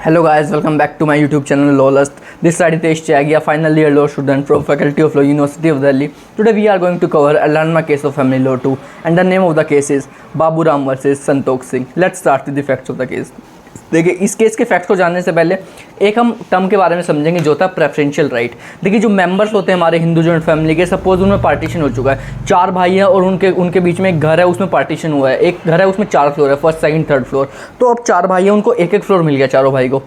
Hello guys, welcome back to my YouTube channel Lawlust. This side Hitesh Chagia, final year law student from Faculty of Law, University of Delhi. Today we are going to cover a landmark case of family law 2 and the name of the case is Babu Ram versus Santokh Singh. Let's start with the facts of the case. देखिए इस case के fact को जानने से पहले एक हम term के बारे में समझेंगे जो था प्रेफरेंशियल राइट। देखिए जो मेंबर्स होते हैं हमारे हिंदू जॉइंट फैमिली के, सपोज उनमें पार्टीशन हो चुका है, 4 भाई हैं और उनके बीच में एक घर है, उसमें पार्टीशन हुआ है, एक घर है उसमें 4 फ्लोर है, फर्स्ट सेकंड थर्ड फ्लोर, तो अब 4 भाई हैं, उनको एक एक फ्लोर मिल गया चारों भाई को।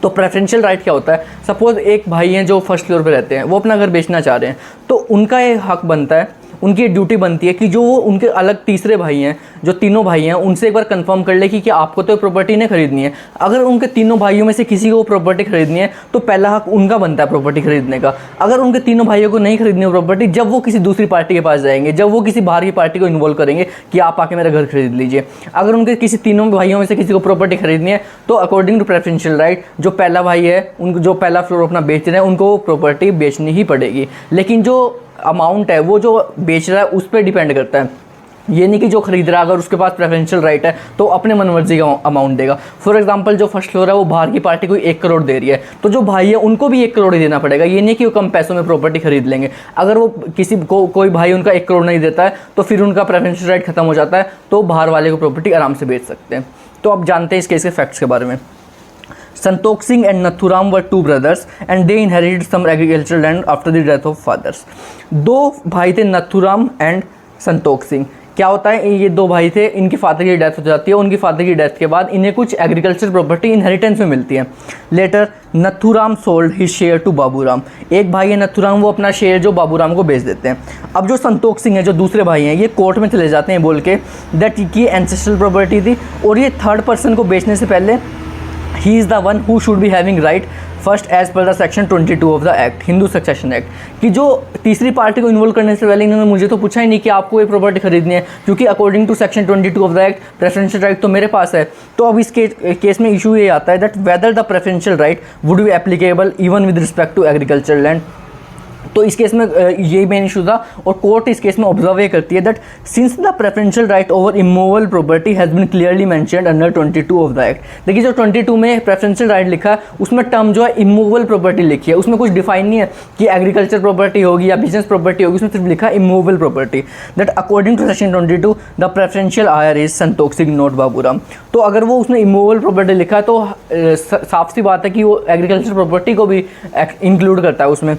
तो प्रेफरेंशियल राइट क्या होता है, सपोज एक भाई हैं जो फर्स्ट फ्लोर पे रहते हैं, वो अपना घर बेचना चाह रहे हैं, तो उनका ये हक बनता है, उनकी ड्यूटी बनती है कि जो वो उनके अलग तीसरे भाई हैं, जो तीनों भाई हैं, उनसे एक बार कंफर्म कर ले कि आपको तो प्रॉपर्टी नहीं खरीदनी है। अगर उनके तीनों भाइयों में से किसी को प्रॉपर्टी खरीदनी है तो पहला हक उनका बनता है प्रॉपर्टी खरीदने का। अगर उनके तीनों भाइयों को नहीं खरीदनी है प्रॉपर्टी, जब वो किसी दूसरी पार्टी के पास जाएंगे, जब वो किसी बाहर की पार्टी को इन्वॉल्व करेंगे कि आप आके मेरा घर खरीद लीजिए, अगर उनके किसी तीनों भाइयों में से किसी को प्रॉपर्टी खरीदनी है तो अकॉर्डिंग टू प्रेफरेंशियल राइट जो पहला भाई है, उनको जो पहला फ्लोर अपना बेच रहे हैं, उनको वो प्रॉपर्टी बेचनी ही पड़ेगी। लेकिन जो अमाउंट है वो जो बेच रहा है उस पर डिपेंड करता है, ये नहीं कि जो खरीद रहा है अगर उसके पास प्रेफरेंशियल राइट है तो अपने मनमर्जी का अमाउंट देगा। फॉर एग्जांपल जो फर्स्ट फ्लोर है वो बाहर की पार्टी को 1 करोड़ दे रही है, तो जो भाई है उनको भी 1 करोड़ ही देना पड़ेगा। ये नहीं कि वो कम पैसों में प्रॉपर्टी खरीद लेंगे। अगर वो किसी को कोई भाई उनका 1 करोड़ नहीं देता है तो फिर उनका प्रेफरेंशियल राइट खत्म हो जाता है, तो बाहर वाले को प्रॉपर्टी आराम से बेच सकते हैं। तो अब जानते हैं इस केस के फैक्ट्स के बारे में। Santokh Singh and Nathuram were 2 brothers and they inherited some agricultural land after the death of fathers. 2 भाई थे, नथुराम एंड संतोख सिंह। क्या होता है, ये 2 भाई थे, इनके फादर की डेथ हो जाती है, उनकी फादर की डेथ के बाद इन्हें कुछ एग्रीकल्चर प्रॉपर्टी इनहेरिटेंस में मिलती है। Later Nathuram sold his share to Baburam. एक भाई है नथुराम, वो अपना शेयर जो बाबूराम को बेच देते हैं। अब जो संतोख सिंह है, जो दूसरे भाई हैं, ये कोर्ट में चले जाते हैं बोल के दैट ये एंसेस्ट्रल प्रॉपर्टी थी और ये थर्ड पर्सन को बेचने से पहले he is the one who should be having right first as per the section 22 of the act, Hindu succession act, कि जो तीसरी पार्टी को इन्वॉल्व करने से पहले इन्होंने मुझे तो पूछा ही नहीं कि आपको ये प्रॉपर्टी खरीदनी है, क्योंकि according to section 22 of the act preferential right तो मेरे पास है। तो अब इस केस में इशू ये आता है that whether the preferential right would be applicable even with respect to agriculture land. तो इस केस में यही मेन इशू था और कोर्ट इस केस में ऑब्जर्व ये करती है that since the preferential right over immovable property has been clearly mentioned under 22 of the act. देखिए जो 22 में प्रेफरेंशियल राइट लिखा है उसमें टर्म जो है इमूवेबल प्रॉपर्टी लिखी है, उसमें कुछ डिफाइन नहीं है कि एग्रीकल्चर प्रॉपर्टी होगी या बिजनेस प्रॉपर्टी होगी, उसमें सिर्फ लिखा है immovable property. That according to section 22 the preferential heir is Santokh Singh not Baburam. तो अगर वो उसने इमूवेबल प्रॉपर्टी लिखा है तो साफ सी बात है कि वो एग्रीकल्चर प्रॉपर्टी को भी इंक्लूड करता है उसमें।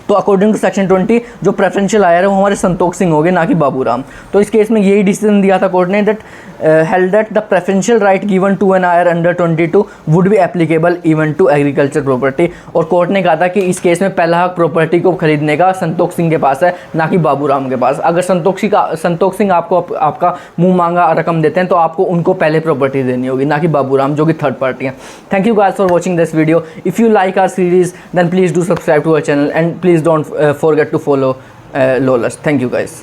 तो अकॉर्डिंग टू सेक्शन 20 जो प्रेफरेंशियल आयर है वो हमारे संतोख सिंह हो गए, ना कि बाबूराम। तो इस केस में यही डिसीजन दिया था कोर्ट ने that held that the preferential right given to an heir under 22 would be applicable even to agriculture property. और कोर्ट ने कहा था कि इस केस में पहला हक प्रॉपर्टी को खरीदने का संतोख सिंह के पास है, ना कि बाबूराम के पास। अगर संतोख सिंह आपको आपका मुंह मांगा रकम देते हैं तो आपको उनको पहले प्रॉपर्टी देनी होगी, ना कि बाबूराम जो कि थर्ड पार्टी है। Thank you guys for watching this video. If you like our series then please do subscribe to our channel and please don't forget to follow Lawlust. Thank you guys.